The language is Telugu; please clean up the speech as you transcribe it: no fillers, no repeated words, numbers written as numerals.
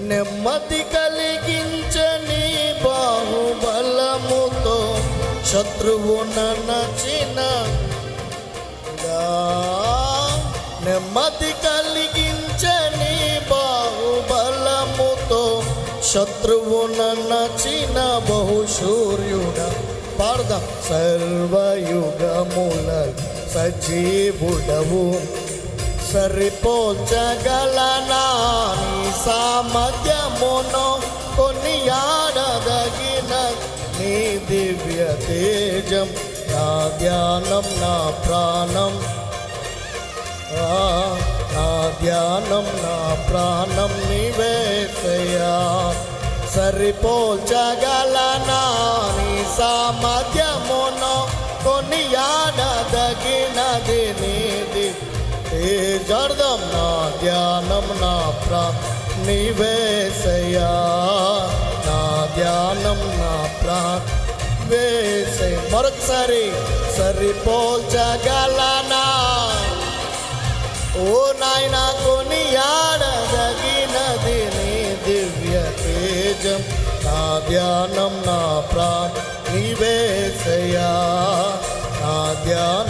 నెమ్మది కలిగించని బాహుబలముతో శత్రువు నన్నచిన నెమ్మది కలిగించని బాహుబలముతో శత్రువు నన్నచిన బహుశూర్యుడా పాడదాం. సర్వయుగముల సజీవుడవు సరిపోల్చగలనా నీ సామర్థ్యమును కొనియాడదగిన నీ దివ్య తేజం నా ధ్యానం నా ప్రాణం నా ధ్యానం నా ప్రాణం నీవేసయ్యా. సరిపోల్చగలనా నీ సామర్థ్యమును కొనియాడదగినది నీది జర్దం నా ధ్యానం నా నీవేసయ్యా. నా ధ్యానం నా వేసే మరొకసారి సరిపోల్చగలనా ఓ నాయనా కొనియాడదగినది నీ దివ్య తేజం నా ధ్యానం నా నీవేసయ్యా. నా ధ్యానం